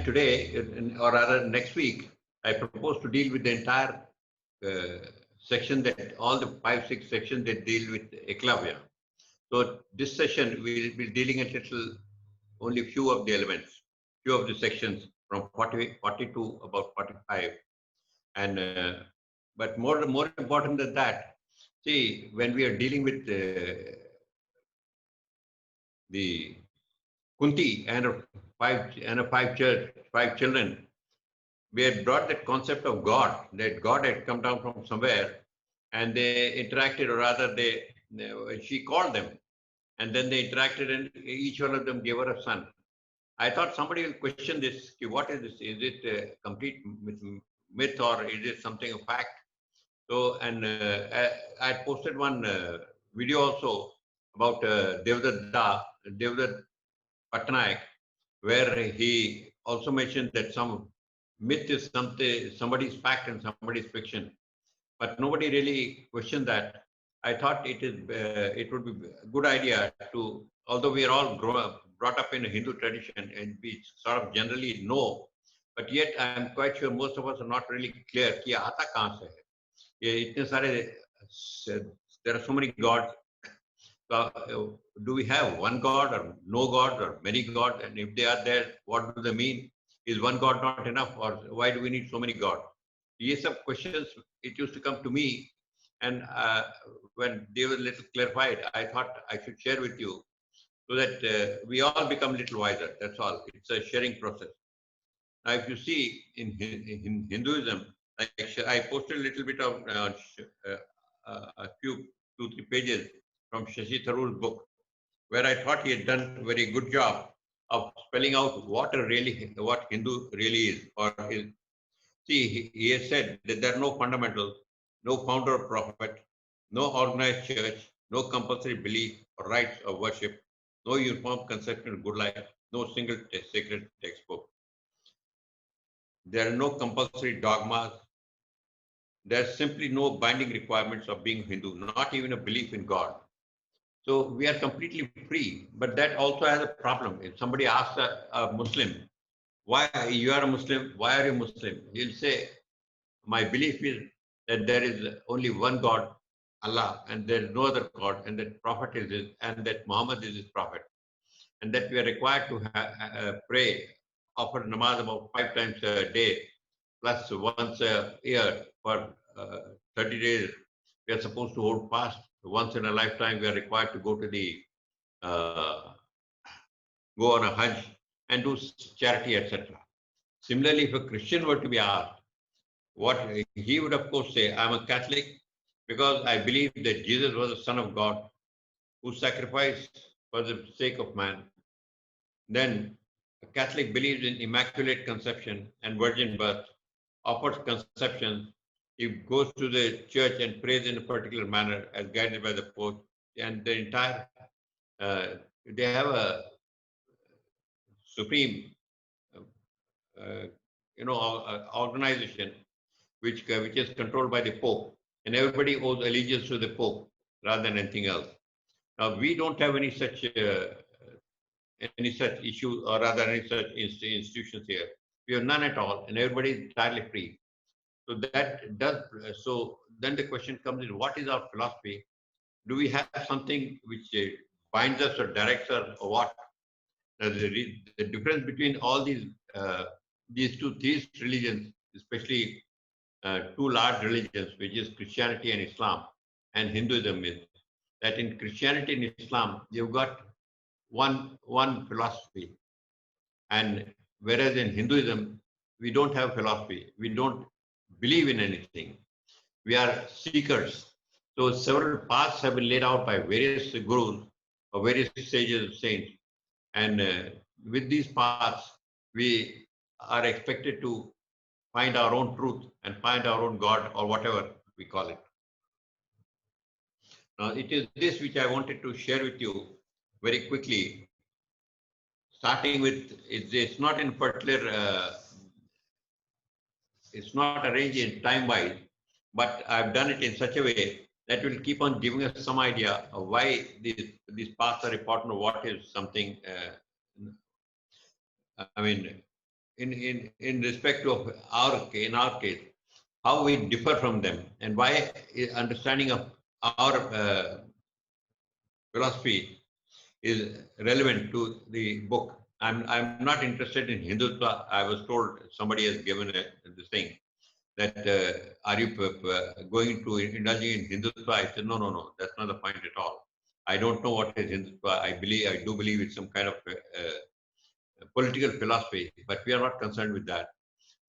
today, or rather next week, I propose to deal with the entire section, that all the 5-6 sections that deal with Eklavya. So this session we will be dealing a little, only few of the elements, few of the sections from 40 to about 45. And but more important than that, see, when we are dealing with the Kunti and five children, we had brought that concept of God, that God had come down from somewhere, and they interacted, or rather she called them, and then they interacted, and each one of them gave her a son. I thought somebody will question this. What is this? Is it a complete myth, or is it something of fact? So, and I posted one video also about Devdutt Patnaik, where he also mentioned that some myth is somebody's fact and somebody's fiction, but nobody really questioned that. I thought it would be a good idea to, although we are all brought up in a Hindu tradition and we sort of generally know, but yet I am quite sure most of us are not really clear कि आता कहाँ से है. ये इतने सारे, there are so many gods. Do we have one God or no God or many gods? And if they are there, what do they mean? Is one God not enough, or why do we need so many gods? These are questions. It used to come to me, and when they were a little clarified, I thought I should share with you, so that we all become a little wiser. That's all. It's a sharing process. Now, if you see in Hinduism, I posted a little bit of a few 2-3 pages from Shashi Tharoor's book, where I thought he had done a very good job of spelling out what Hindu really is, or is. See, he has said that there are no fundamentals, no founder or prophet, no organized church, no compulsory belief or rites of worship, no uniform conception of good life, no single sacred textbook. There are no compulsory dogmas. There are simply no binding requirements of being Hindu, not even a belief in God. So we are completely free, but that also has a problem. If somebody asks a Muslim, why you are a Muslim, why are you Muslim? He'll say, my belief is that there is only one God, Allah, and there is no other God, and that Prophet is his, and that Muhammad is his Prophet, and that we are required to pray, offer namaz about 5 times a day, plus once a year for 30 days. We are supposed to hold fast. Once in a lifetime, we are required to go to go on a Hajj and do charity, etc. Similarly, if a Christian were to be asked, what he would of course say, I'm a Catholic because I believe that Jesus was the Son of God who sacrificed for the sake of man. Then a Catholic believes in Immaculate Conception and virgin birth, offers conception. He goes to the church and prays in a particular manner as guided by the Pope, and the entire, they have a supreme, organization which is controlled by the Pope, and everybody owes allegiance to the Pope rather than anything else. Now we don't have any such issue, or rather any such institutions here. We have none at all, and everybody is entirely free. So that does. So then the question comes in: what is our philosophy? Do we have something which binds us or directs us, or what? The difference between all these two theist religions, especially two large religions, which is Christianity and Islam, and Hinduism, is that in Christianity and Islam you've got one philosophy, and whereas in Hinduism we don't have philosophy, we don't believe in anything, we are seekers. So several paths have been laid out by various gurus or various sages, saints, and with these paths we are expected to find our own truth and find our own God, or whatever we call it. Now it is this which I wanted to share with you very quickly, starting with, it's not in particular, it's not arranged in time-wise, but I've done it in such a way that will keep on giving us some idea of why these paths are important, or what is something, in respect of in our case, how we differ from them, and why understanding of our philosophy is relevant to the book. I'm not interested in Hindutva. I was told somebody has given this thing that are you going to indulging in Hindutva? I said no. That's not the point at all. I don't know what is Hindutva. I do believe it's some kind of political philosophy, but we are not concerned with that.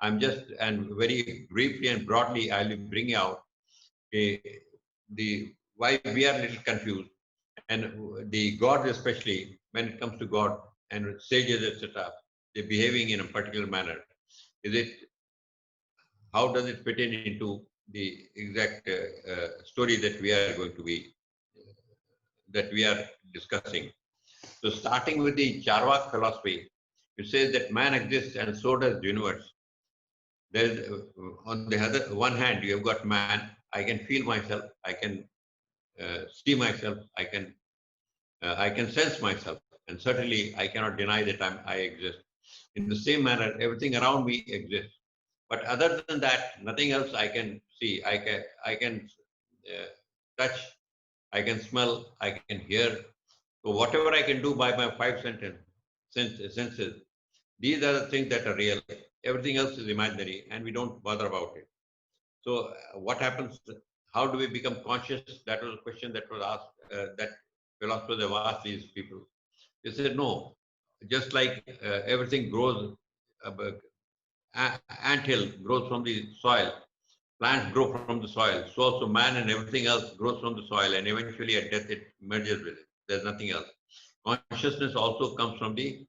I'm just, and very briefly and broadly, I'll be bringing out the why we are a little confused, and the gods especially when it comes to God and sages, etc. They're behaving in a particular manner. Is it how does it fit in into the exact story that we are going to be that we are discussing? So, starting with the Charvak philosophy, it says that man exists and so does the universe. There's on the other one hand, you have got man. I can feel myself. I can see myself. I can sense myself, and certainly I cannot deny that I exist. In the same manner, everything around me exists. But other than that, nothing else I can see. I can touch. I can smell. I can hear. So whatever I can do by my senses, these are the things that are real. Everything else is imaginary, and we don't bother about it. So what happens? How do we become conscious? That was a question that was asked. That philosophers have asked these people. They said no. Just like everything grows, anthill grows from the soil, plants grow from the soil. So also man and everything else grows from the soil, and eventually at death it merges with it. There's nothing else. Consciousness also comes from the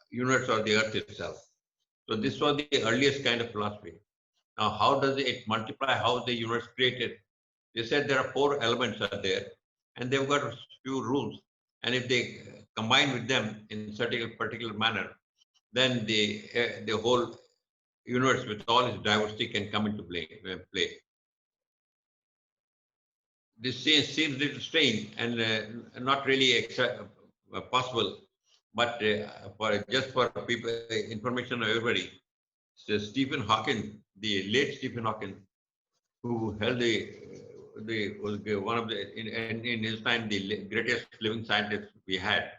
universe or the earth itself. So this was the earliest kind of philosophy. Now, how does it multiply? How is the universe created? They said there are 4 elements are there, and they've got a few rules. And if they combine with them in certain particular manner, then the whole universe with all its diversity can come into play. This seems a little strange and not really possible, but just for people, information of everybody. So Stephen Hawking, the late Stephen Hawking, who held was one of the in his time the greatest living scientist we had.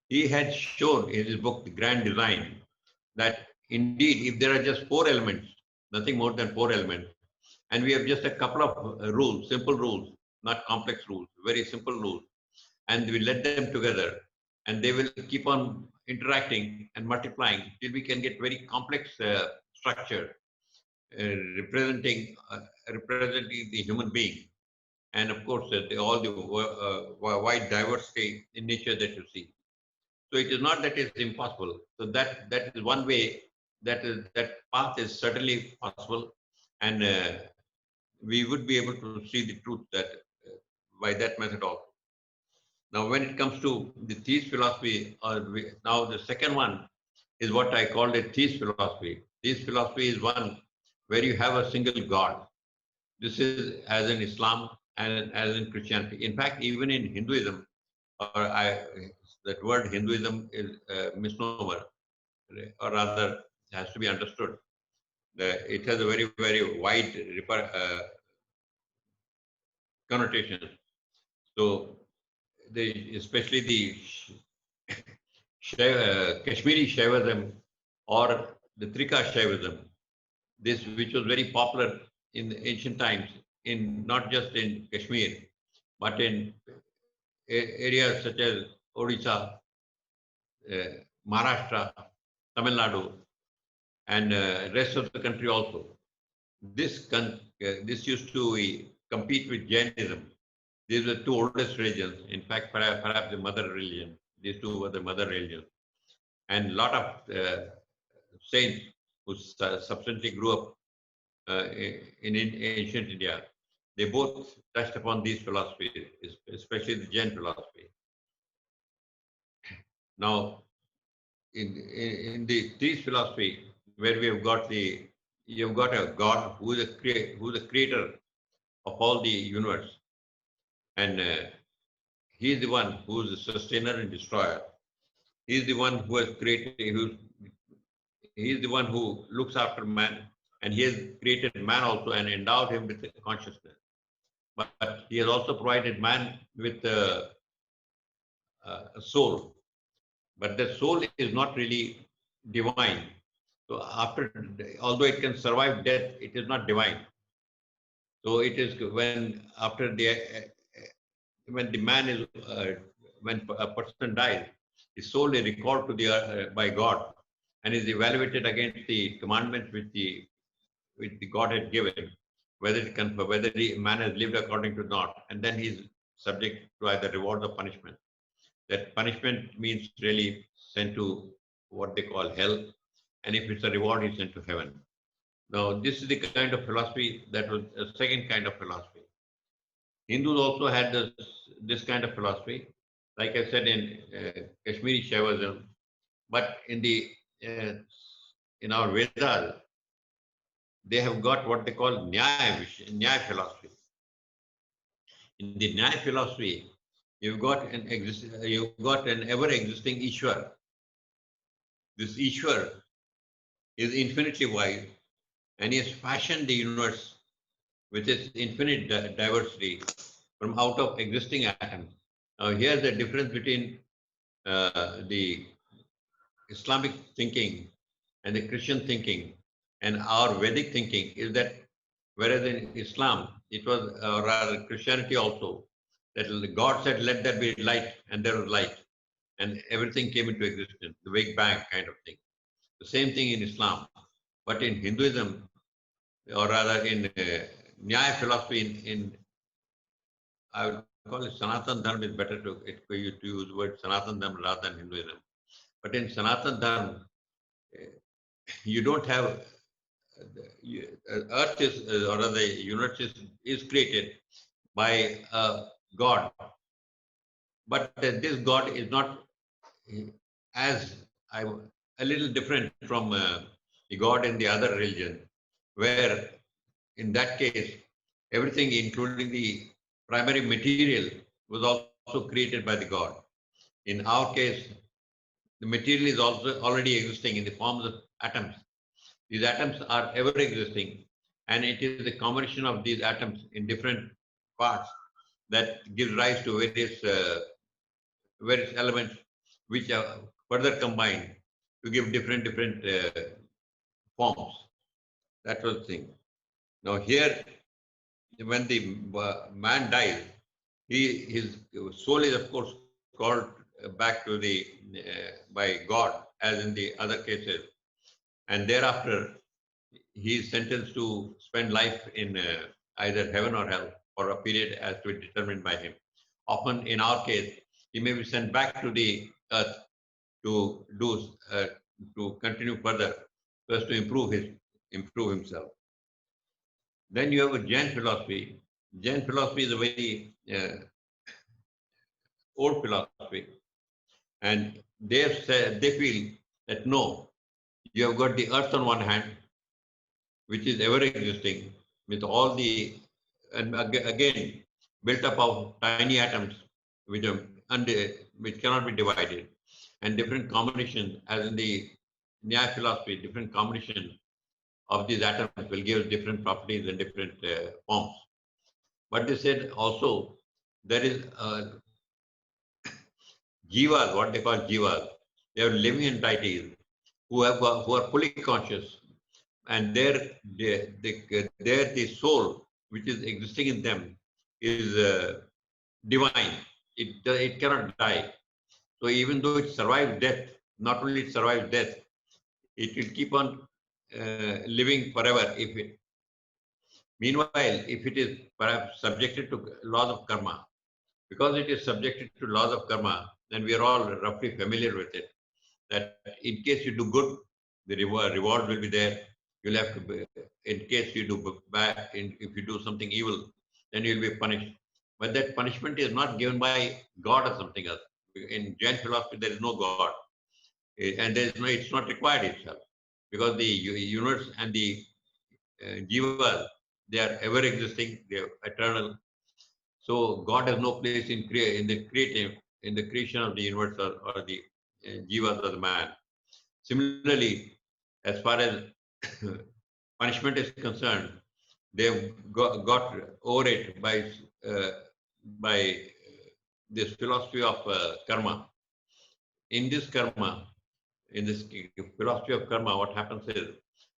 He had shown in his book The Grand Design that indeed, if there are just 4 elements, nothing more than 4 elements, and we have just a couple of rules, simple rules, not complex rules, very simple rules, and we let them together, and they will keep on interacting and multiplying till we can get very complex structure representing the human being, and of course all the wide diversity in nature that you see. So it is not that it's impossible. So that is one way. That path is certainly possible, and we would be able to see the truth that by that method also. Now, when it comes to the theist philosophy, now the second one is what I called a theist philosophy. Theist philosophy is one where you have a single God. This is as in Islam and as in Christianity. In fact, even in Hinduism, that word Hinduism is a misnomer, or rather has to be understood. It has a very, very wide connotation. So, especially the Kashmiri Shaivism or the Trika Shaivism, this which was very popular in the ancient times, in not just in Kashmir, but in areas such as Odisha, Maharashtra, Tamil Nadu, and rest of the country also. This used to compete with Jainism. These were 2 oldest religions. In fact, perhaps the mother religion. These 2 were the mother religions. And a lot of saints who subsequently grew up in ancient India, they both touched upon these philosophies, especially the Jain philosophy. Now, in the theist philosophy, where we have you've got a God who is the creator of all the universe, and he is the one who is the sustainer and destroyer. He is the one who has created, he is the one who looks after man, and he has created man also and endowed him with consciousness. But he has also provided man with a soul. But the soul is not really divine. So after, although it can survive death, it is not divine. So it is when after when the man is when a person dies, his soul is recalled to the by God and is evaluated against the commandments which the God had given, whether the man has lived according to not, and then he is subject to either reward or punishment. That punishment means really sent to what they call hell, and if it's a reward, he's sent to heaven. Now, this is the kind of philosophy that was a second kind of philosophy. Hindus also had this kind of philosophy, like I said in Kashmiri Shaivism, but uh, in our Vedas, they have got what they call Nyaya philosophy. In the Nyaya philosophy, you've got an ever-existing Ishwar. This Ishwar is infinitely wise, and he has fashioned the universe with its infinite diversity from out of existing atoms. Now, here's the difference between the Islamic thinking and the Christian thinking and our Vedic thinking is that whereas in Islam, it was, or rather Christianity also, that God said, let there be light, and there was light, and everything came into existence, the Big Bang kind of thing. The same thing in Islam. But in Hinduism, or rather in Nyaya philosophy, I would call it Sanatan Dharma is better to use the word Sanatan Dharma rather than Hinduism. But in Sanatan Dharma, you don't have Earth is, or rather the universe is created by God, but this God is not as a little different from the God in the other religion, where in that case everything, including the primary material, was also created by the God. In our case, the material is also already existing in the forms of atoms. These atoms are ever existing, and it is the combination of these atoms in different parts that gives rise to various elements which are further combined to give different forms. That was the thing. Now here, when the man dies, his soul is of course called back to the by God, as in the other cases, and thereafter he is sentenced to spend life in either heaven or hell for a period as to be determined by him. Often, in our case, he may be sent back to the earth to do to continue further, first to improve himself. Then you have a Jain philosophy. Jain philosophy is a very old philosophy, and they feel that no, you have got the earth on one hand, which is ever existing, with all the, and again built up of tiny atoms which are which cannot be divided, and different combinations, as in the Nyaya philosophy, different combinations of these atoms will give different properties and different forms. But they said also there is jivas, what they call jivas. They are living entities who are fully conscious, and the soul which is existing in them is divine. It cannot die. So even though it survives death, not only it survives death, it will keep on living forever. Meanwhile, if it is perhaps subjected to laws of karma, because it is subjected to laws of karma, then we are all roughly familiar with it. That in case you do good, the reward will be there. You'll have to be, in case you do bad, if you do something evil, then you'll be punished. But that punishment is not given by God or something else. In Jain philosophy, there is no God, and there is no. It's not required itself, because the universe and the jivas, they are ever existing. They are eternal. So God has no place in the creation of the universe or the jivas of the man. Similarly, as far as punishment is concerned, they've got over it by this philosophy of karma. In this karma, in this philosophy of karma, what happens is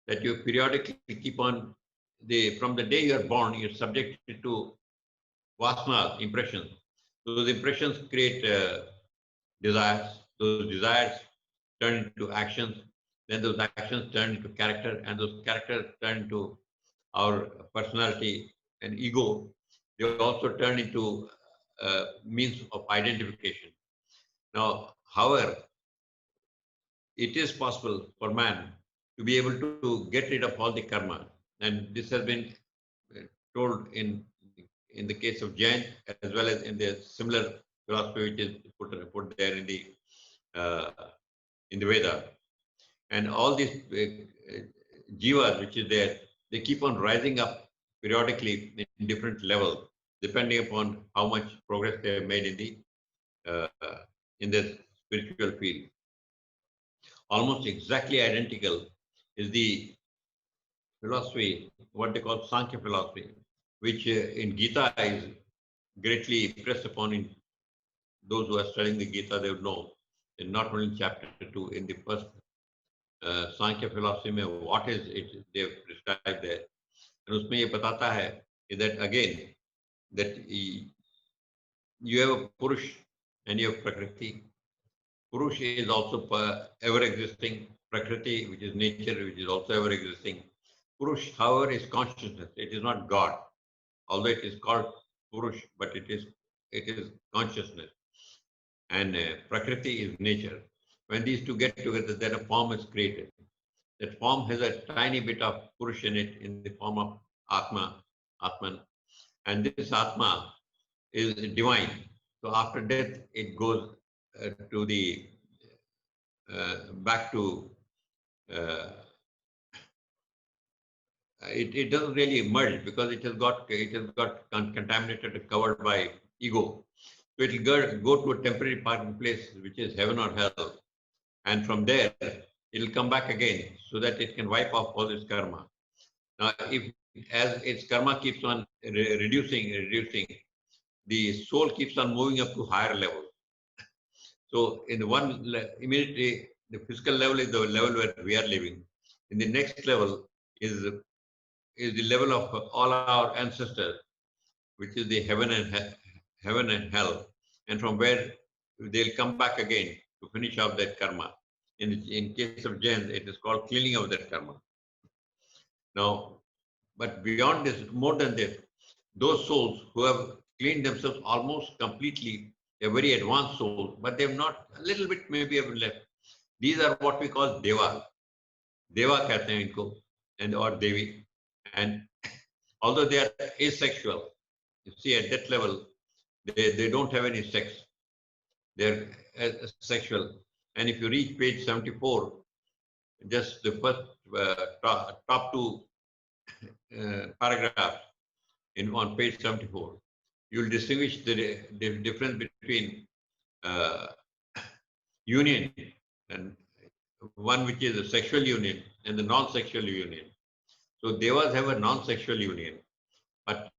that you periodically keep on from the day you are born, you're subjected to vasana impressions. Those impressions create desires. Those desires turn into actions. Then those actions turn into character, and those characters turn into our personality and ego. They also turn into means of identification. Now, however, it is possible for man to be able to get rid of all the karma, and this has been told in the case of Jain as well as in the similar philosophy which is put there uh, in the Veda. And all these jivas which is there, they keep on rising up periodically in different levels, depending upon how much progress they have made uh, in the spiritual field. Almost exactly identical is the philosophy, what they call Sankhya philosophy, which in Gita is greatly pressed upon. In those who are studying the Gita, they would know, in not only chapter 2, in the first Sankhya philosophy में what is it they have prescribed there. And उसमें ये बताता है that again, that you have a Purush and you have Prakriti. Purush is also ever existing. Prakriti, which is nature, which is also ever existing. Purush, however, is consciousness. It is not God. Although it is called Purush, but it is consciousness. And Prakriti is nature. When these two get together, then a form is created. That form has a tiny bit of Purush in it in the form of Atman. And this Atma is divine. So after death, it goes to the back to it doesn't really emerge because it has got contaminated and covered by ego. So it will go to a temporary parking place, which is heaven or hell, and from there it will come back again so that it can wipe off all this karma. Now, if as its karma keeps on reducing, the soul keeps on moving up to higher levels. So in the immediately the physical level is the level where we are living. In the next level is the level of all our ancestors, which is the heaven and hell, and from where they'll come back again to finish off that karma. In case of Jains, it is called cleaning of that karma. Now, but beyond this, more than this, those souls who have cleaned themselves almost completely, they're very advanced souls, but they've not, a little bit maybe have left. These are what we call Deva. Deva कहते हैं इनको, and or Devi. And although they are asexual, you see at that level, they don't have any sex. They're sexual. And if you reach page 74, just the first top two paragraphs on page 74, you'll distinguish the difference between union and one which is a sexual union and the non-sexual union. So devas have a non-sexual union, but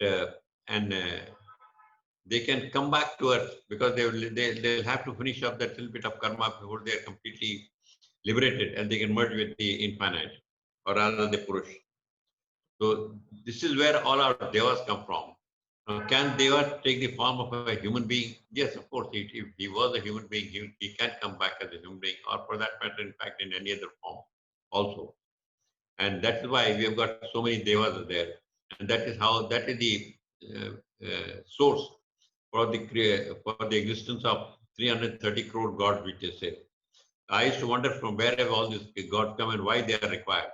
they can come back to earth because they'll have to finish up that little bit of karma before they are completely liberated and they can merge with the infinite, or rather the Purush. So this is where all our devas come from. Can Deva take the form of a human being? Yes, of course. If he was a human being, he can come back as a human being, or for that matter, in fact, in any other form also. And that's why we have got so many devas there. And that is the source for the existence of 330 crore gods, which is said. I used to wonder from where have all these gods come and why they are required.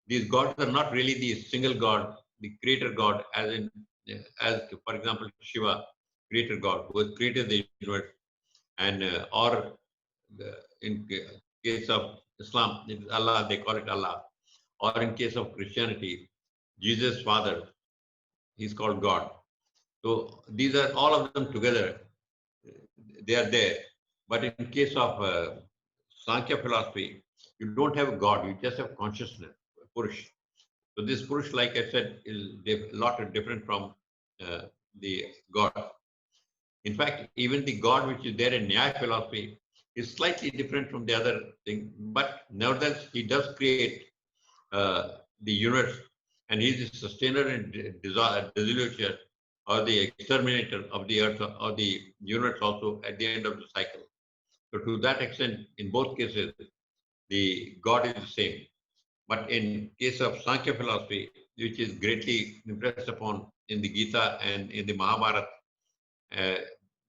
These gods are not really the single god, the creator god, as for example Shiva, creator god, who has created the universe, and or in case of Islam, it is Allah, they call it Allah, or in case of Christianity, Jesus' father, he's called God. So these are all of them together, they are there. But in case of Sankhya philosophy, you don't have a God, you just have consciousness, Purush. So this Purush, like I said, is a lot different from uh, the God. In fact, even the God which is there in Nyaya philosophy is slightly different from the other thing, but nevertheless, he does create the universe, and he is the sustainer and dissolution or the exterminator of the earth or the universe also at the end of the cycle. So to that extent, in both cases, the God is the same. But in case of Sankhya philosophy, which is greatly impressed upon in the Gita and in the Mahabharata, uh,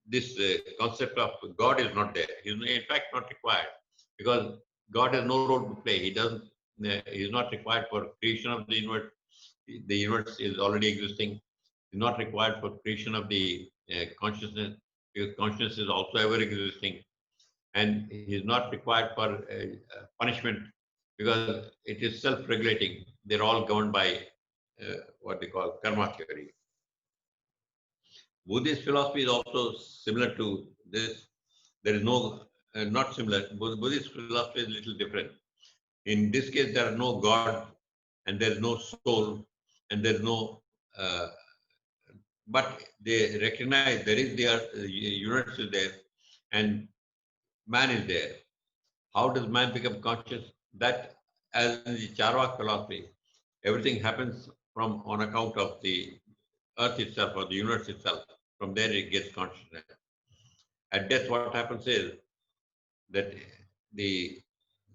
this concept of God is not there. He is in fact not required because God has no role to play. He doesn't. He is not required for creation of the universe. The universe is already existing. He is not required for creation of the consciousness because consciousness is also ever existing, and he is not required for punishment because it is self-regulating. They're all governed by what they call karma theory. Buddhist philosophy is also similar to this. There is no, not similar. Buddhist philosophy is a little different. In this case, there are no God and there is no soul and there is no, but they recognize there is the universe is there and man is there. How does man become conscious? That, as in the Charvak philosophy, everything happens from on account of the earth itself or the universe itself. From there, it gets consciousness. At death, what happens is that the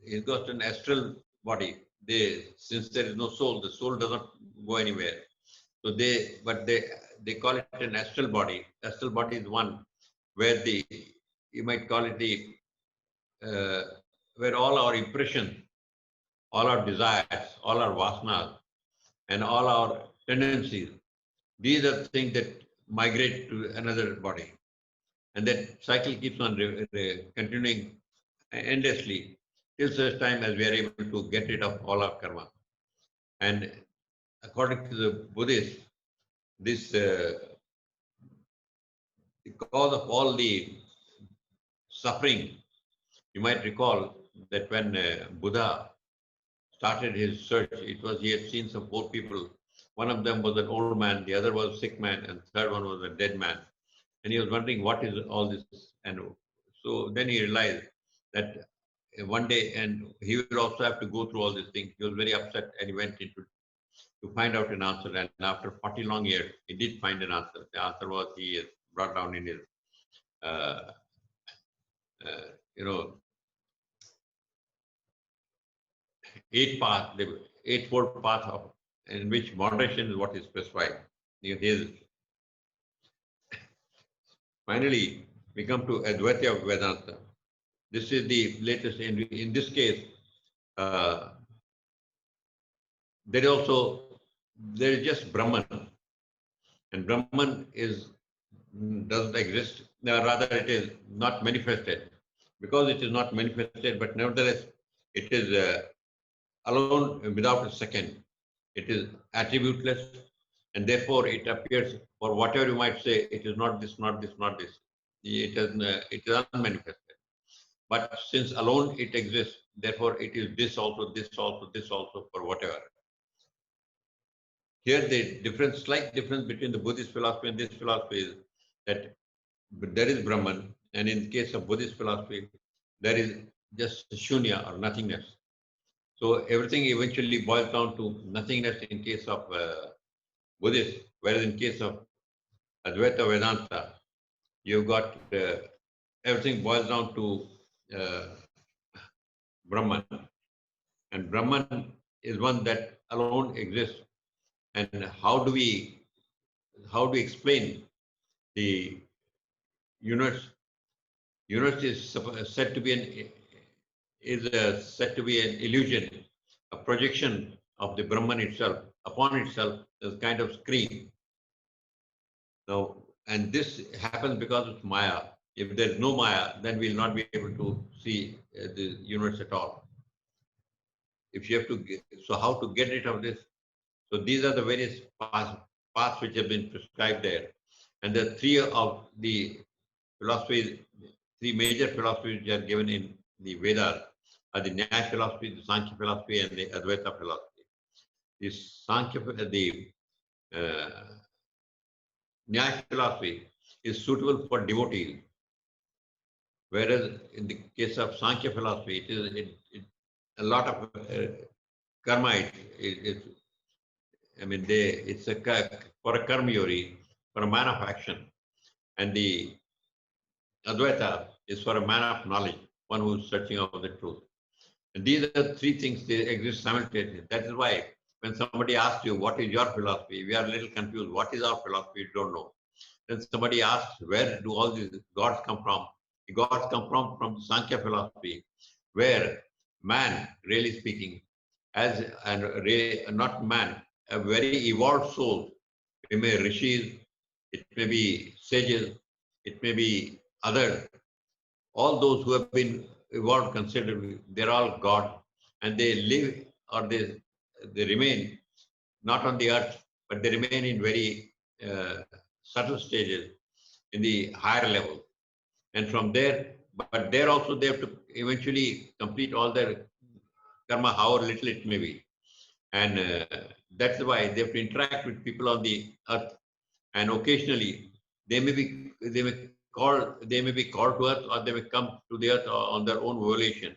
it goes to an astral body. Since there is no soul, the soul does not go anywhere. So they call it an astral body. Astral body is one where you might call it the uh, where all our impressions, all our desires, all our vasanas, and all our tendencies, these are things that migrate to another body. And that cycle keeps on continuing endlessly till such time as we are able to get rid of all our karma. And according to the Buddhists, this the cause of all the suffering, you might recall that when Buddha started his search, it was he had seen some poor people. One of them was an old man, the other was a sick man, and the third one was a dead man. And he was wondering what is all this. And so then he realized that one day, and he will also have to go through all these things. He was very upset and he went into to find out an answer. And after 40 long years, he did find an answer. The answer was he is brought down in his, uh, uh, you know, the eightfold path of in which moderation is what is specified. His, finally, we come to Advaita Vedanta. This is the latest. In this case, uh, there is just Brahman, and Brahman doesn't exist. Rather, it is not manifested. Because it is not manifested, but nevertheless, it is alone without a second. It is attributeless, and therefore it appears for whatever you might say. It is not this, not this, not this. It is unmanifested. But since alone it exists, therefore it is this also, this also, this also, for whatever. Here the slight difference between the Buddhist philosophy and this philosophy is that there is Brahman, and in the case of Buddhist philosophy, there is just shunya or nothingness. So everything eventually boils down to nothingness in case of Buddhist, whereas in case of Advaita Vedanta, you've got everything boils down to uh, Brahman. And Brahman is one that alone exists. And how do we explain the universe? Universe is said to be said to be an illusion, a projection of the Brahman itself upon itself as a kind of screen. Now, and this happens because of Maya. If there's no Maya, then we'll not be able to see the universe at all. If you have to, so how to get rid of this? So these are the various paths which have been prescribed there. And the three of the philosophies, three major philosophies which are given in the Vedas are the Nyaya philosophy, the Sankhya philosophy, and the Advaita philosophy. The uh, Nyaya philosophy is suitable for devotees, whereas in the case of Sankhya philosophy, a lot of karma. It's for a karma yori, for a man of action, and the Advaita is for a man of knowledge, one who is searching out the truth. And these are three things they exist simultaneously. That is why when somebody asks you, what is your philosophy? We are a little confused. What is our philosophy? We don't know. Then somebody asks, where do all these gods come from? The gods come from Sankhya philosophy, where man, really speaking, not man, a very evolved soul. It may rishis, it may be sages, it may be others. All those who have been evolved considerably, they're all God, and they live or they remain not on the earth, but they remain in very subtle stages in the higher level. And from there, but there also they have to eventually complete all their karma, however little it may be. And that's why they have to interact with people on the earth. And occasionally they may be called to earth, or they may come to the earth on their own volition.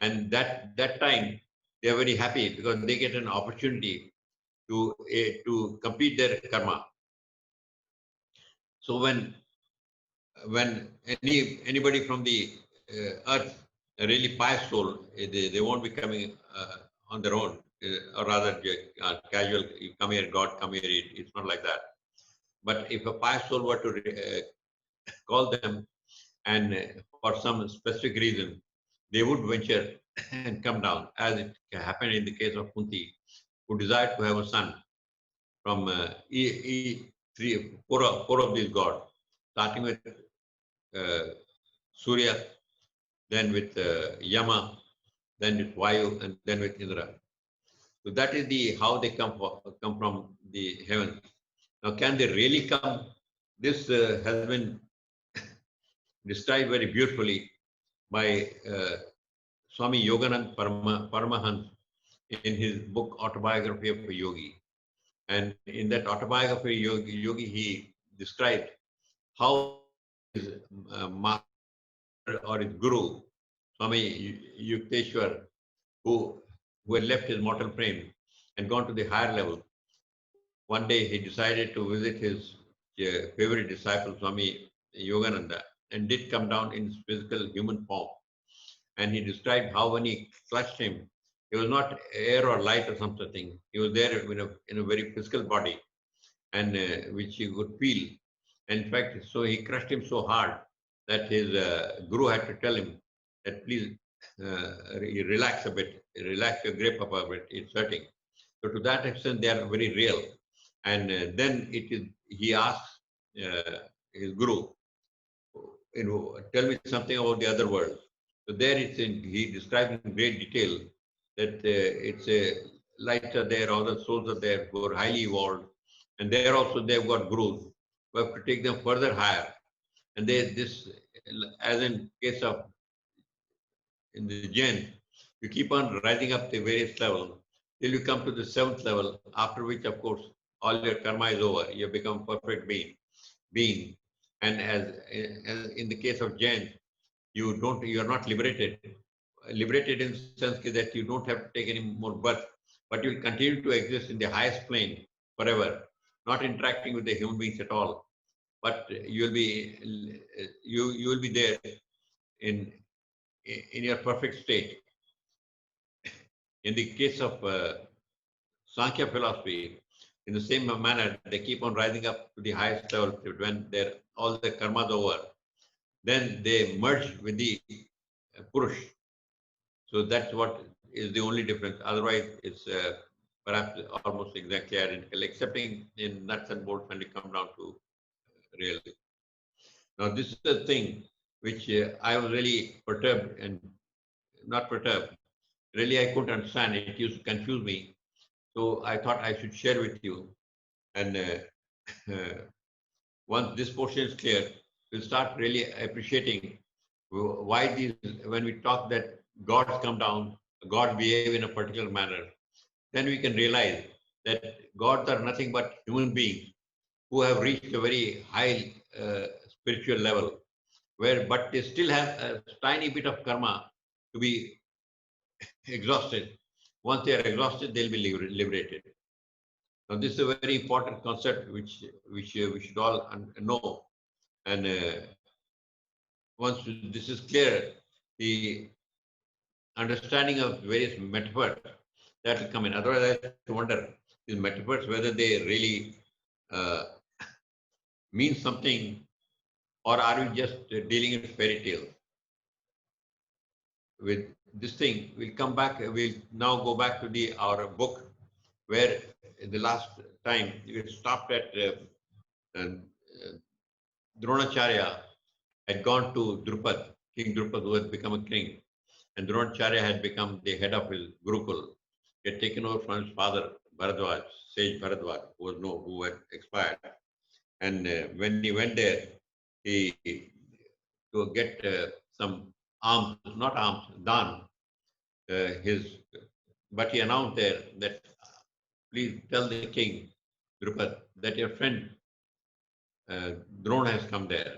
And that time they are very happy because they get an opportunity to complete their karma. So when anybody from the earth, a really pious soul, they won't be coming on their own, or rather casual. You come here, God, come here. It's not like that. But if a pious soul were to call them, and for some specific reason, they would venture and come down, as it happened in the case of Kunti, who desired to have a son from four of these gods, starting with Surya, then with Yama, then with Vayu, and then with Indra. So that is how they come from the heavens. Now, can they really come? This has been described very beautifully by Swami Yoganand Paramahans in his book Autobiography of a Yogi. And in that autobiography of Yogi, he described how his master or his guru, Swami Yukteswar, who had left his mortal frame and gone to the higher level. One day he decided to visit his favorite disciple, Swami Yogananda, and did come down in his physical human form. And he described how when he clutched him, it was not air or light or something. He was there in a very physical body, and which he could feel. And in fact, so he crushed him so hard that his guru had to tell him that please relax a bit, relax your grip up a bit, it's hurting. So to that extent, they are very real. And then he asks his guru, tell me something about the other world. So there he describes in great detail that it's a lights are there, all the souls are there who are highly evolved. And there also they've got gurus who have to take them further higher. And as in case of in the Jain, you keep on rising up the various levels till you come to the seventh level, after which, of course, all your karma is over. You become perfect being. And as in the case of Jain, you are not liberated. Liberated in the sense that you don't have to take any more birth, but you'll continue to exist in the highest plane forever, not interacting with the human beings at all. But you will be there in your perfect state. In the case of Sankhya philosophy, in the same manner, they keep on rising up to the highest level when all the karmas over. Then they merge with the Purush. So that's what is the only difference. Otherwise, it's perhaps almost exactly identical, excepting in nuts and bolts when they come down to reality. Now, this is the thing which I was really perturbed and not perturbed. Really, I couldn't understand. It used to confuse me. So I thought I should share with you. And once this portion is clear, we'll start really appreciating Why these, when we talk that gods come down, gods behave in a particular manner, then we can realize that gods are nothing but human beings who have reached a very high spiritual level, where but they still have a tiny bit of karma to be exhausted. Once they are exhausted, they'll be liberated. Now, this is a very important concept which we should all know. And once this is clear, the understanding of various metaphors that will come in. Otherwise, I have to wonder these metaphors whether they really uh, mean something, or are we just dealing in fairy tales? With this thing, we'll come back. We'll now go back to the our book, where in the last time we stopped at uh, Dronacharya had gone to Drupad, King Drupad, who had become a king, and Dronacharya had become the head of his Gurukul. He had taken over from his father, Bharadwaj, sage Bharadwaj, who had expired. And when he went there, he to get some alms, not alms, dan, his, but he announced there that please tell the king, Drupad, that your friend Drona has come there.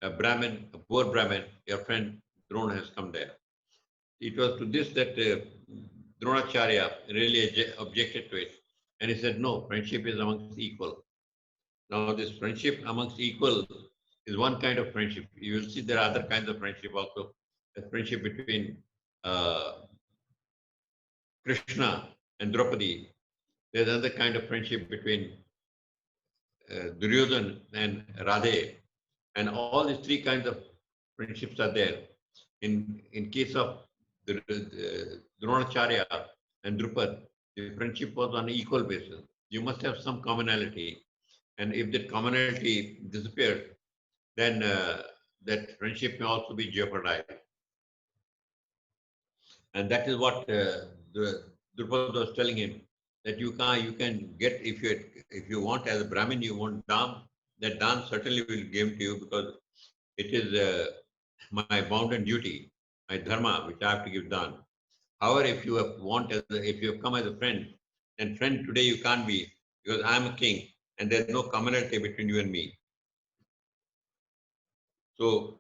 A Brahmin, a poor Brahmin, your friend Drona has come there. It was to this that Dronacharya really objected to it. And he said, no, friendship is amongst equal. Now, this friendship amongst equal is one kind of friendship. You will see there are other kinds of friendship also. The friendship between uh, Krishna and Draupadi. There's another kind of friendship between Duryodhan and Radhe. And all these three kinds of friendships are there. In case of Dronacharya and Drupad, the friendship was on an equal basis. You must have some commonality. And if that commonality disappears, then that friendship may also be jeopardized. And that is what the Drupad was telling him, that you can get, if you want as a Brahmin, you want dam, that dam certainly will give to you, because it is my bounden duty, my dharma, which I have to give dan. However, if you if you have come as a friend, then friend today you can't be, because I am a king and there's no commonality between you and me. So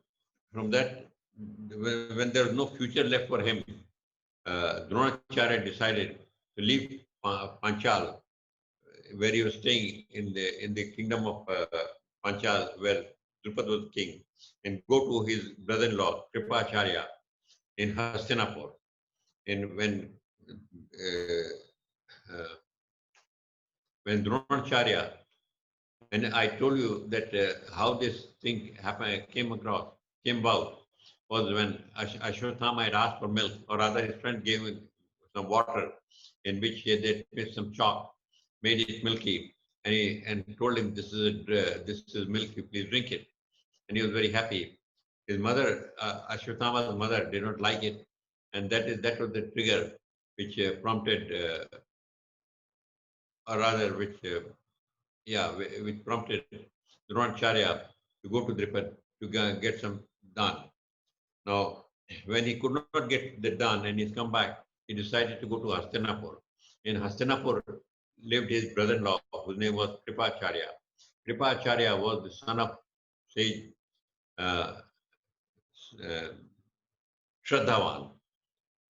from that, when there was no future left for him, Dronacharya decided to leave Panchal, where he was staying in the kingdom of Panchal, where Drupad was king, and go to his brother-in-law Kripacharya in Hastinapur. And uh, when Dronacharya, and I told you that how this thing happened, came about, was when Ashwatthama had asked for milk, or rather his friend gave him some water in which he had made some chalk, made it milky, and told him, this is milk, you please drink it. And he was very happy. His mother, Ashwatthama's mother, did not like it, and that was the trigger which prompted, or rather, which prompted Dronacharya to go to Drupad to get some done. Now, when he could not get the done and he's come back, he decided to go to Hastinapur. In Hastinapur lived his brother-in-law, whose name was Kripacharya. Kripacharya was the son of sage uh, uh, Shraddhavan.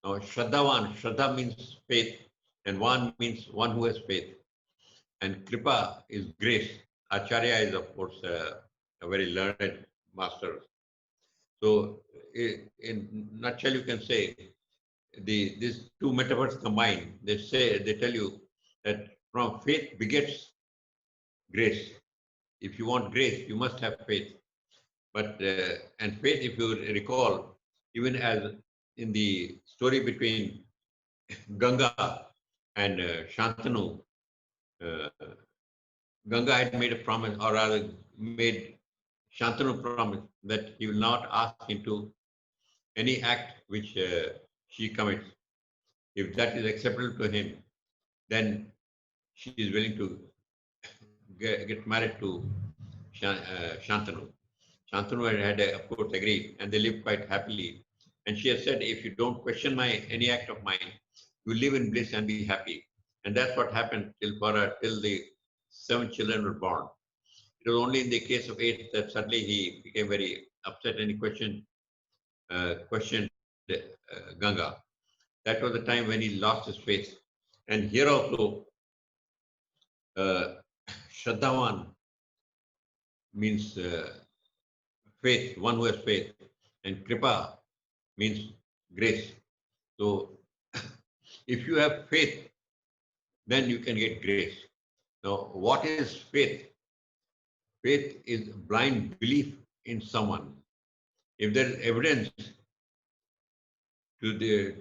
Now, Shraddha means faith, and Van means one who has faith. And Kripa is grace. Acharya is, of course, a very learned master. So, in nutshell, you can say these two metaphors combined. They tell you that from faith begets grace. If you want grace, you must have faith. But and faith, if you recall, even as in the story between Ganga and Shantanu, uh, Ganga had made a promise, or rather made Shantanu promise, that he will not ask into any act which she commits. If that is acceptable to him, then she is willing to get married to Shantanu. Shantanu had of course agreed, and they lived quite happily. And she has said, if you don't question my any act of mine, you live in bliss and be happy. And that's what happened till for her, till the 7 children were born. It was only in the case of 8 that suddenly he became very upset and he questioned Ganga. That was the time when he lost his faith. And here also, uh, Shraddhavan means faith, one who has faith, and Kripa means grace. So, if you have faith, then you can get grace. Now, what is faith? Faith is blind belief in someone. If there is evidence to the,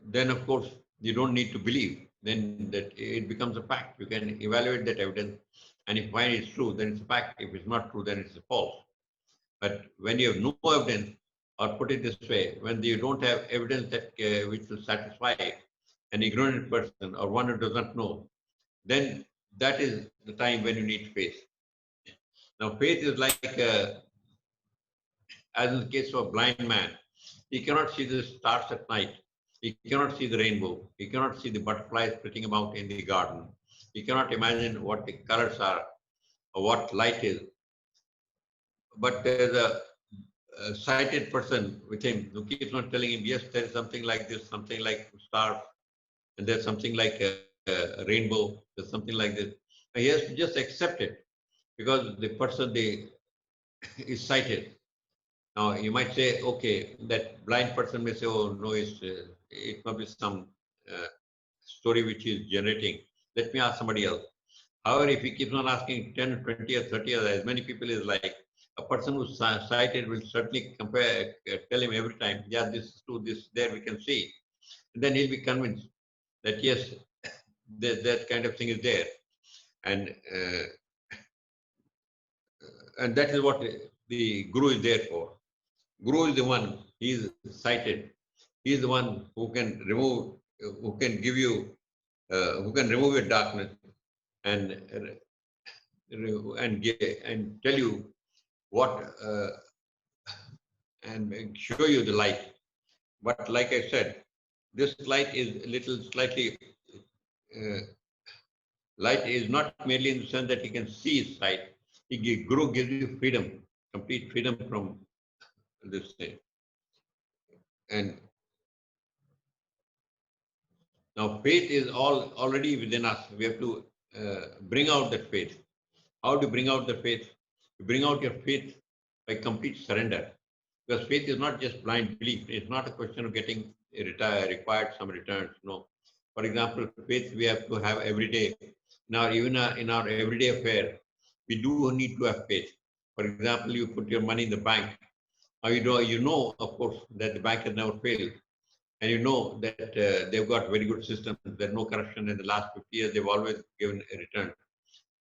then of course you don't need to believe. Then that it becomes a fact. You can evaluate that evidence, and if find it's true, then it's a fact. If it's not true, then it's a false. But when you have no evidence, or put it this way, when you don't have evidence that which will satisfy an ignorant person or one who does not know, then that is the time when you need faith. Now, faith is like, as in the case of a blind man, he cannot see the stars at night. He cannot see the rainbow. He cannot see the butterflies flitting about in the garden. He cannot imagine what the colors are or what light is. But there's a sighted person with him who keeps on telling him, yes, there is something like this, something like stars, and there's something like a rainbow, there's something like this. And he has to just accept it because the person is sighted. Now, you might say, okay, that blind person may say, oh, no, it must be some uh, story which is generating. Let me ask somebody else. However, if he keeps on asking 10, 20, or 30, or as many people is like, a person who's sighted will certainly tell him every time, yeah, this is true, this, there, we can see. And then he'll be convinced that, yes, that kind of thing is there. And that is what the Guru is there for. Guru is the one, he is sighted. He is the one who can remove, who can give you, who can remove your darkness and and tell you what and show you the light. But like I said, this light is little slightly uh, light is not merely in the sense that he can see his sight. Guru gives you freedom, complete freedom from this thing. And now faith is already within us. We have to bring out that faith. How to bring out the faith? You bring out your faith by complete surrender. Because faith is not just blind belief. It's not a question of getting required some returns. No. For example, faith we have to have every day. Now, even in our everyday affair, we do need to have faith. For example, you put your money in the bank. Now you know, of course, that the bank has never failed. And you know that they've got very good systems. There's no corruption in the last 50 years. They've always given a return.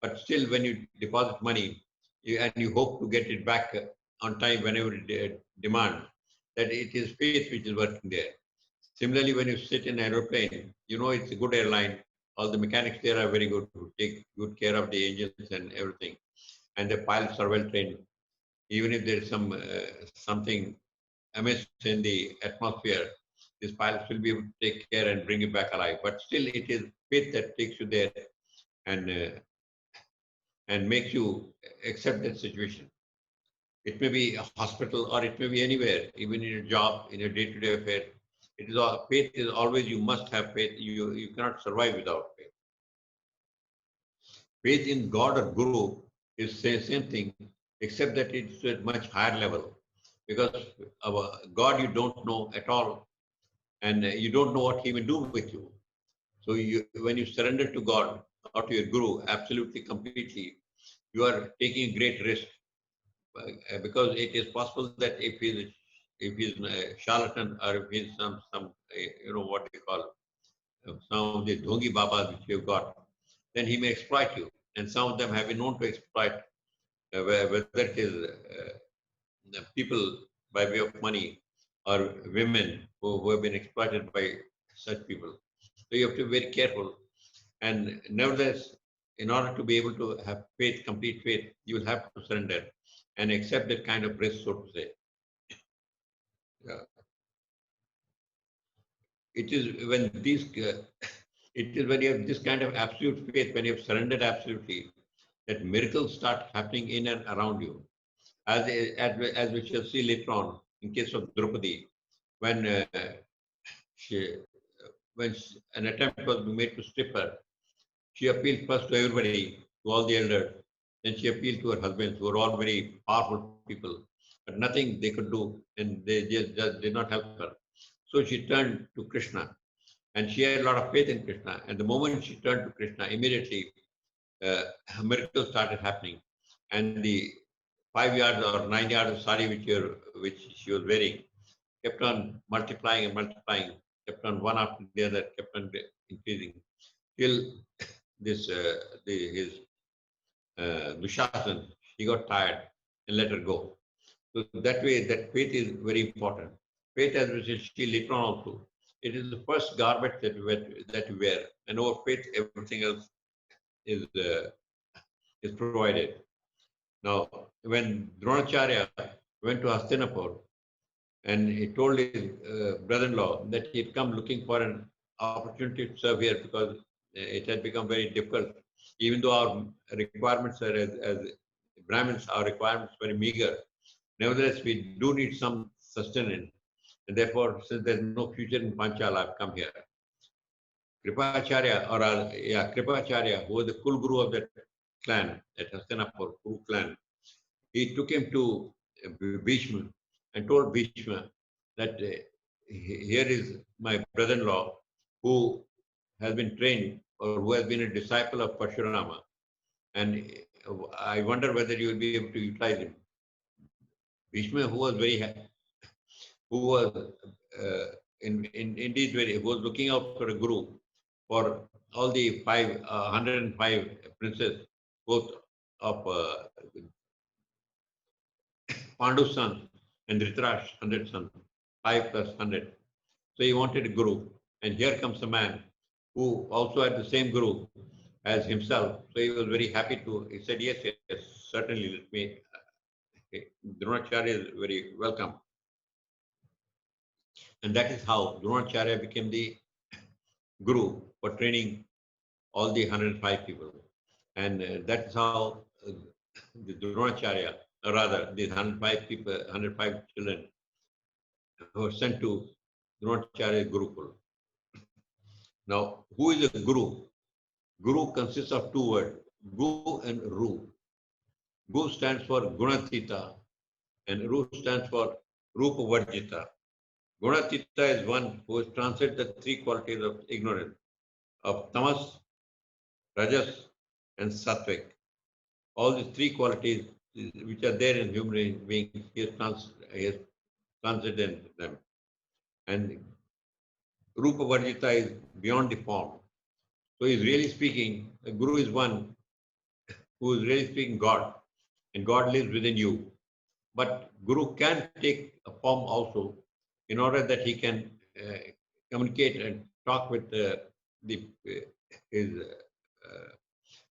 But still, when you deposit money and you hope to get it back on time whenever it demands, that it is faith which is working there. Similarly, when you sit in an aeroplane, you know it's a good airline. All the mechanics there are very good, who take good care of the engines and everything. And the pilots are well trained. Even if there is something amiss in the atmosphere, these pilots will be able to take care and bring it back alive. But still, it is faith that takes you there and makes you accept that situation. It may be a hospital or it may be anywhere, even in your job, in your day-to-day affair. It is all, faith is always, you must have faith. You cannot survive without faith. Faith in God or Guru is the same thing, except that it's at much higher level. Because our God you don't know at all, and you don't know what He will do with you. So when you surrender to God or to your Guru absolutely, completely, you are taking a great risk because it is possible that if he's a charlatan or if he's some what they call some of the dhongi babas which you've got, then he may exploit you. And some of them have been known to exploit, whether it is the people by way of money or women who have been exploited by such people. So you have to be very careful. And nevertheless, in order to be able to have faith, complete faith, you will have to surrender. and accept that kind of risk, so to say. Yeah. It is when these, it is when you have this kind of absolute faith, when you have surrendered absolutely, that miracles start happening in and around you. As we shall see later on, in case of Draupadi, when she, an attempt was made to strip her, she appealed first to everybody, to all the elders. Then she appealed to her husbands, who were all very powerful people, but nothing they could do, and they just did not help her. So she turned to Krishna, and she had a lot of faith in Krishna. And the moment she turned to Krishna, immediately uh, miracles started happening. And the 5 yards or 9 yards of sari which she was wearing kept on multiplying and multiplying, kept on one after the other, kept on increasing till his Dushasan, he got tired and let her go. So that way, that faith is very important. Faith, as we see later on also, it is the first garment that we wear, and over faith, everything else is uh, is provided. Now, when Dronacharya went to Hastinapur, and he told his brother-in-law that he had come looking for an opportunity to serve here because it had become very difficult. Even though our requirements are as Brahmins, our requirements are very meager. Nevertheless, we do need some sustenance. And therefore, since there's no future in Panchala, I've come here. Kripacharya, who was the Kul Guru of that clan, that Hastinapur, Kuru clan, he took him to Bhishma and told Bhishma that here is my brother-in-law who has been trained or who has been a disciple of Parshurama, and I wonder whether you will be able to utilize him. Bhishma, who was indeed very, who was looking out for a guru for all the 105 princes, both of Pandu's son and Dhritarashtra's 100 son, 5 plus 100. So he wanted a guru. And here comes a man who also had the same guru as himself. So he was very happy to, he said, yes, yes, certainly, let me. Dronacharya is very welcome. And that is how Dronacharya became the guru for training all the 105 people. And that is how the Dronacharya, or rather, these 105 people, 105 children were sent to Dronacharya Gurukul. Now, who is a guru? Guru consists of two words, Gu and Ru. Gu stands for Gunatita and Ru stands for Rupa Varjita. Gunatita is one who has transcended the three qualities of ignorance, of tamas, rajas, and sattvic. All these three qualities which are there in human beings, he has transcended them. And Rupa Varjita is beyond the form. So he's really speaking, the Guru is one who is really speaking God, and God lives within you. But Guru can take a form also in order that he can communicate and talk with his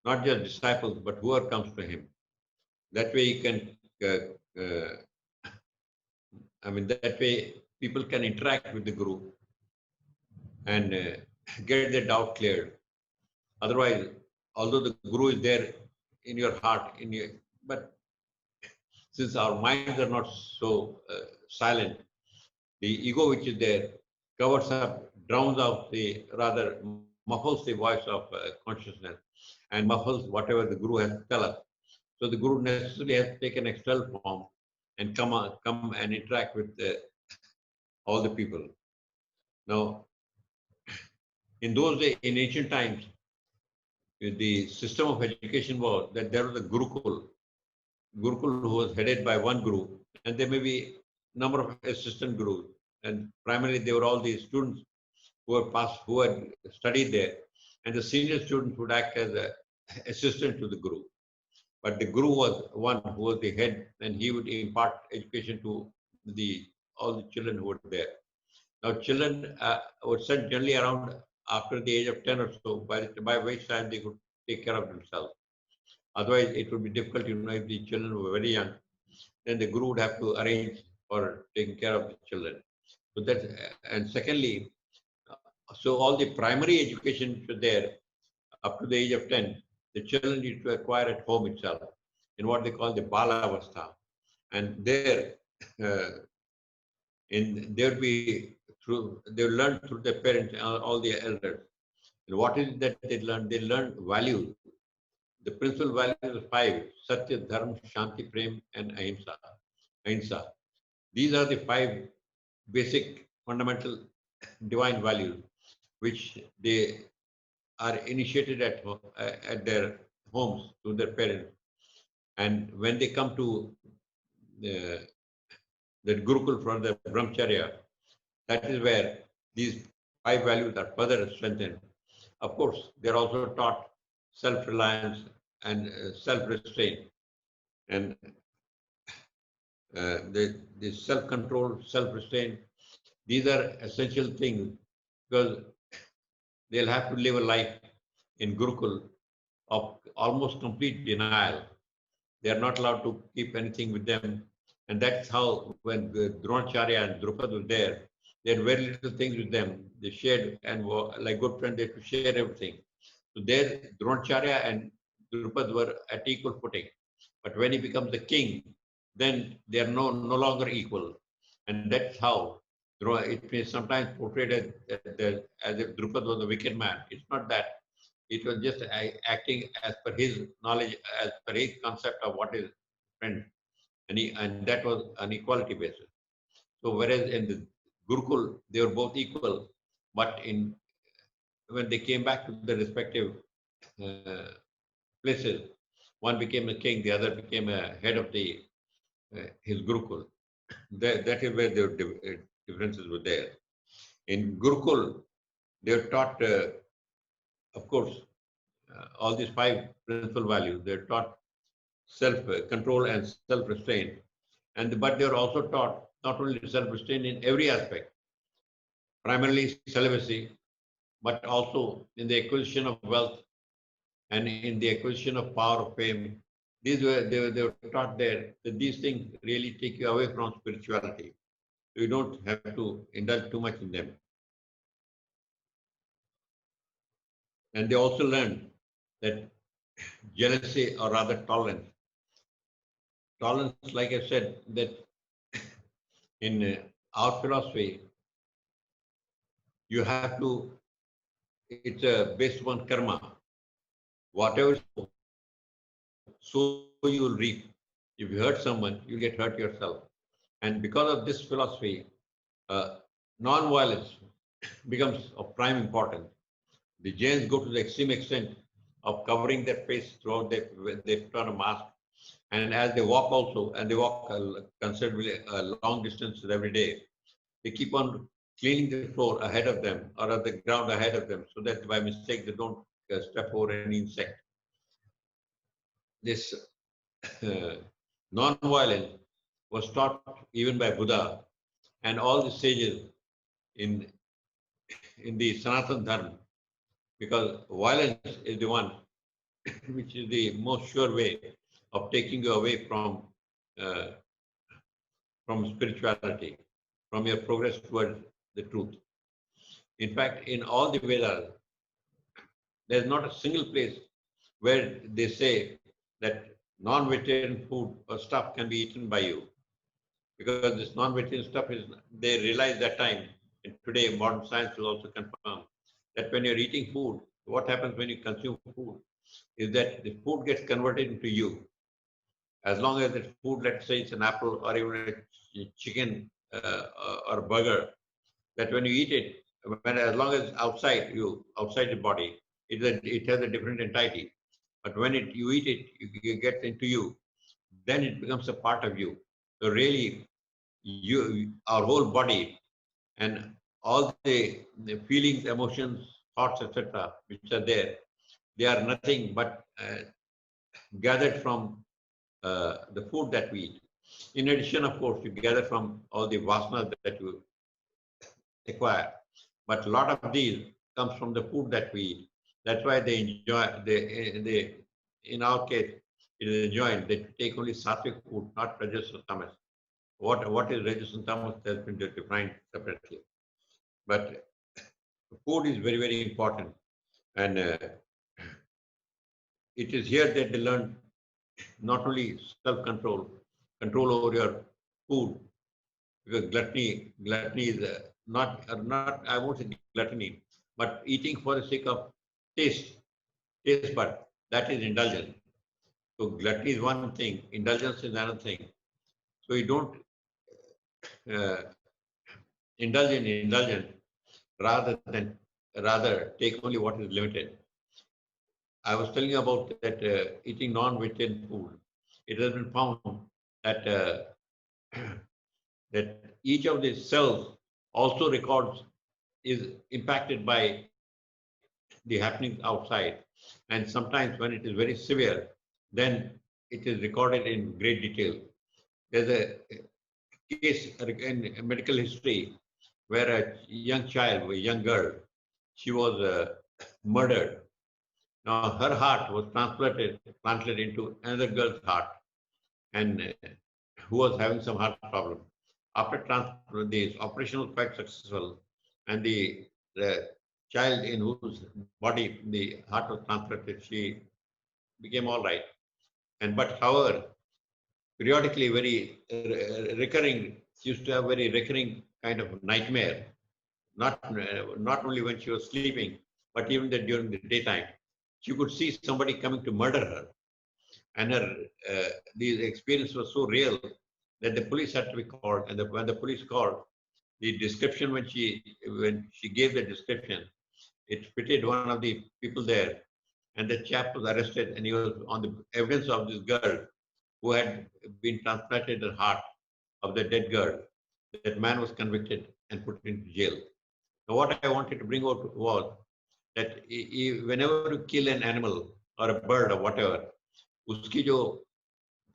not just disciples, but whoever comes to him. That way he can, that way people can interact with the Guru and get their doubt cleared. Otherwise, although the Guru is there in your heart, but since our minds are not so silent, the ego which is there covers up, drowns out rather muffles the voice of consciousness and muffles whatever the Guru has to tell us. So the Guru necessarily has to take an external form and come and interact with all the people. Now, in those days, in ancient times, the system of education was that there was a Gurukul who was headed by one Guru, and there may be a number of assistant Gurus. And primarily, they were all the students who had studied there, and the senior students would act as an assistant to the Guru. But the Guru was one who was the head, and he would impart education to all the children who were there. Now, children were sent generally around after the age of 10 or so, by which time they could take care of themselves. Otherwise, it would be difficult, if the children were very young. then the guru would have to arrange for taking care of the children. So that's, and secondly, so all the primary education which was there up to the age of 10, the children need to acquire at home itself in what they call the Bala Avastha. And there, uh, they would be through, they will learn through their parents, all the elders. And what is it that they learn? They learn values. The principal values are five: Satya, Dharma, Shanti, Prem, and Ahimsa. Ahimsa. These are the five basic fundamental divine values which they are initiated at their homes to their parents. And when they come to the, the Gurukul for the Brahmacharya, that is where these five values are further strengthened. Of course, they're also taught self-reliance and self-restraint, and the self-control, self-restraint. These are essential things because they'll have to live a life in Gurukul of almost complete denial. They are not allowed to keep anything with them. And that's how, when Dronacharya and Drupad were there, they had very little things with them. They shared, and were, like good friends, they had to share everything. So there, Dronacharya and Drupad were at equal footing. But when he becomes the king, then they are no longer equal. And that's how it is sometimes portrayed as if Drupad was a wicked man. It's not that. It was just acting as per his knowledge, as per his concept of what is friend. And that was an equality basis. So whereas in the Gurukul, they were both equal, but when they came back to the respective uh, places, one became a king, the other became a head of his Gurukul. That is where the differences were there. In Gurukul, they were taught, of course, all these five principal values. They're taught self-control and self-restraint. But they're also taught not only self-restraint in every aspect, primarily celibacy, but also in the acquisition of wealth and in the acquisition of power of fame. They were taught there that these things really take you away from spirituality. You don't have to indulge too much in them. And they also learned that jealousy, or rather tolerance. Tolerance, like I said, that in our philosophy, you have to, it's based upon karma. Whatever so you will reap. If you hurt someone, you get hurt yourself. And because of this philosophy, uh, non-violence becomes of prime importance. The Jains go to the extreme extent of covering their face throughout they put on a mask. And as they walk also, and they walk considerably long distances every day, they keep on cleaning the floor ahead of them or on the ground ahead of them so that by mistake they don't step over any insect. This non-violence was taught even by Buddha and all the sages in, in the Sanatana Dharma, because violence is the one which is the most sure way of taking you away uh, from spirituality, from your progress towards the truth. In fact, in all the Vedas, there's not a single place where they say that non-vegetarian food or stuff can be eaten by you. Because this non-vegetarian stuff is, they realize that time, and today modern science will also confirm that when you're eating food, what happens when you consume food is that the food gets converted into you. As long as the food, let's say it's an apple or even a chicken or burger, that when you eat it, as long as it's outside the body, it has a different entity. But when you eat it, it gets into you, then it becomes a part of you. So really, our whole body and all the feelings, emotions, thoughts, etc., which are there, they are nothing but gathered from the food that we eat. In addition, of course, you gather from all the vasanas that you acquire. But a lot of these comes from the food that we eat. That's why they enjoy, in our case, It is enjoined that you take only sattvic food, not rajas or tamas. What is rajas and tamas has been defined separately. But food is very, very important. And it is here that they learn not only self-control, control over your food, because gluttony is not, I won't say gluttony, but eating for the sake of taste, taste bud, that is indulgence. So gluttony is one thing, indulgence is another thing. So you don't uh, indulge in indulgence rather take only what is limited. I was telling you about that eating non-vegetarian food. It has been found that that each of these cells also records is impacted by the happenings outside, and sometimes when it is very severe, then it is recorded in great detail. There's a case in medical history where a young child, a young girl, she was murdered. Now her heart was planted into another girl's heart, and who was having some heart problem. After transplant, the operation was quite successful, and the child in whose body the heart was transplanted, she became all right. And but however, periodically, very recurring, she used to have very recurring kind of nightmare. Not only when she was sleeping, but even during the daytime, she could see somebody coming to murder her, and her the experience was so real that the police had to be called. And when the police called, the description when she gave the description, it fitted one of the people there, and the chap was arrested, and he was on the evidence of this girl who had been transplanted the heart of the dead girl. That man was convicted and put into jail. Now, what I wanted to bring out was that whenever you kill an animal or a bird or whatever, उसकी जो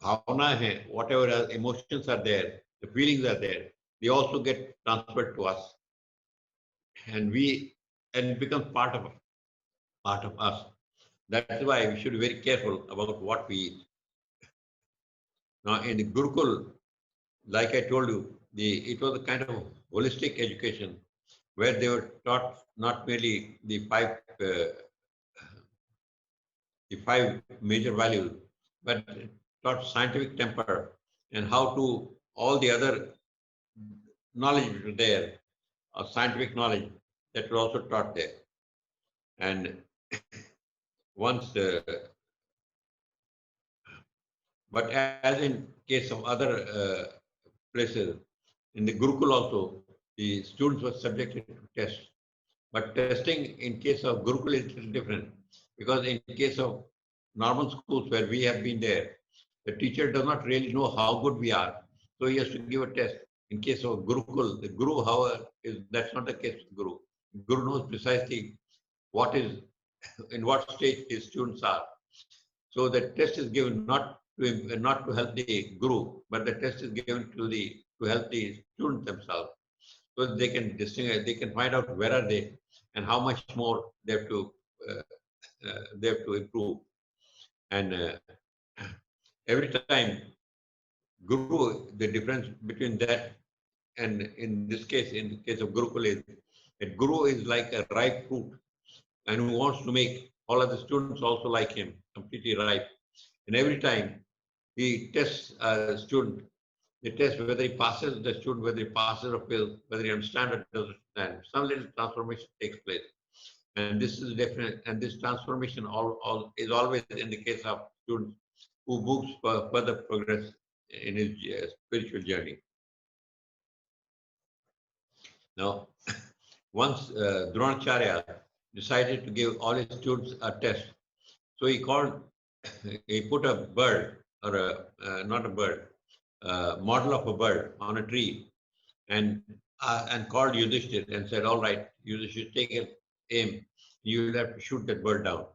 भावना है, whatever emotions are there, the feelings are there, they also get transferred to us, and it becomes part of us. That's why we should be very careful about what we eat. Now, in the Gurukul, like I told you, it was a kind of holistic education where they were taught not merely the five major values, but taught scientific temper and how to all the other knowledge there, scientific knowledge that was also taught there. And once, but as in case of other places, in the Gurukul also, the students were subjected to tests. But testing in case of Gurukul is a little different, because in case of normal schools where we have been there, the teacher does not really know how good we are, so he has to give a test. In case of Gurukul, the Guru, however, that's not the case with Guru. Guru knows precisely in what stage his students are. So the test is given not to help the Guru, but the test is given to help the students themselves, so they can distinguish, they can find out where are they and how much more uh, they have to improve. And every time Guru, the difference between that and in this case, in the case of Gurukul, is that Guru is like a ripe fruit and who wants to make all of the students also like him, completely ripe. And every time he tests a student, they test whether he passes the student, whether he passes or fails, whether he understands or doesn't understand. Some little transformation takes place. And this is definite, and this transformation is always in the case of students who moves for further progress in his spiritual journey. Now, once Dronacharya decided to give all his students a test, so he put a bird, or not a bird, model of a bird on a tree, and called Yudhishthir and said, "All right, Yudhishthir, take aim. You will have to shoot that bird down."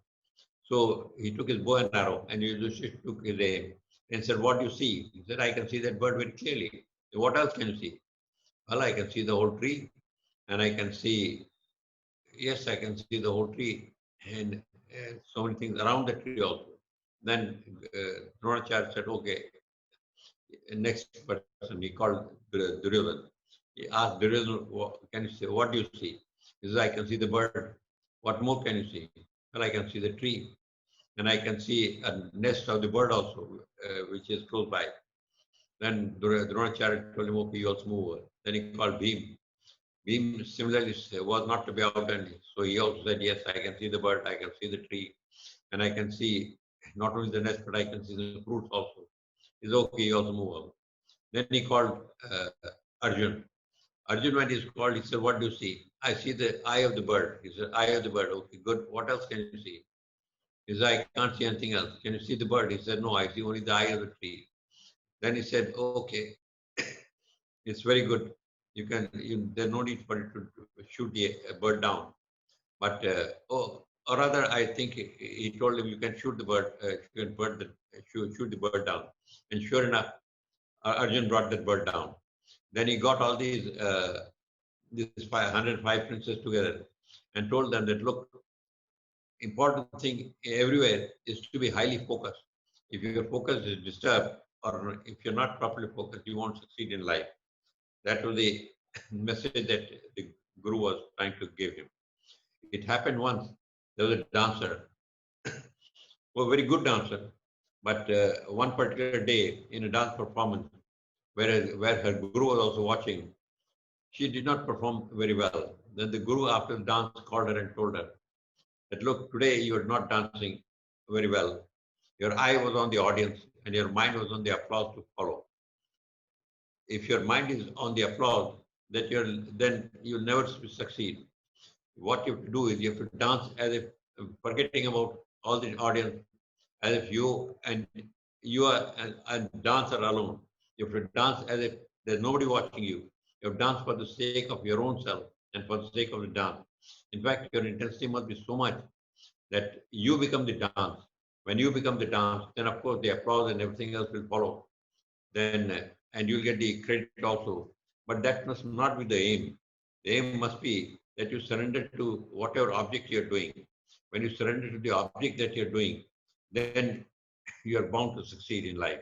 So he took his bow and arrow, and Yudhishthir took his aim and said, "What do you see?" He said, "I can see that bird very clearly." "What else can you see?" "Well, I can see the whole tree, and I can see, yes, I can see the whole tree, and so many things around the tree also." Then Dronacharya said, okay, next person, he called Duryodhan. He asked Duryodhan, can you say, what do you see? He says, I can see the bird. What more can you see? Well, I can see the tree. And I can see a nest of the bird also, which is close by. Then Dronacharya told him, okay, you also move over. Then he called Bhim. Bhim similarly was not to be outdone. So he also said, yes, I can see the bird, I can see the tree, and I can see not only the nest, but I can see the fruits also. He said, okay, you also move over. Then he called Arjun. Arjun, when he's called, he said, what do you see? I see the eye of the bird. He said, eye of the bird. Okay, good. What else can you see? He said, I can't see anything else. Can you see the bird? He said, no, I see only the eye of the tree. Then he said, okay, it's very good. There's no need for you to shoot the bird down. But, or rather, I think he told him, you can shoot the bird, shoot the bird down. And sure enough, Arjun brought that bird down. Then he got all these 105 princes together and told them that, look, important thing everywhere is to be highly focused. If your focus is disturbed or if you're not properly focused, you won't succeed in life. That was the message that the Guru was trying to give him. It happened once. There was a dancer, a very good dancer, but one particular day in a dance performance, where her Guru was also watching, she did not perform very well. Then the Guru, after the dance, called her and told her that, look, today you are not dancing very well. Your eye was on the audience and your mind was on the applause to follow. If your mind is on the applause, then you'll never succeed. What you have to do is you have to dance as if forgetting about all the audience, as if you are a dancer alone. You have to dance as if there's nobody watching you. You have to dance for the sake of your own self and for the sake of the dance. In fact, your intensity must be so much that you become the dance. When you become the dance, then of course the applause and everything else will follow. Then and you'll get the credit also. But that must not be the aim. The aim must be that you surrender to whatever object you're doing. When you surrender to the object that you're doing, then you are bound to succeed in life.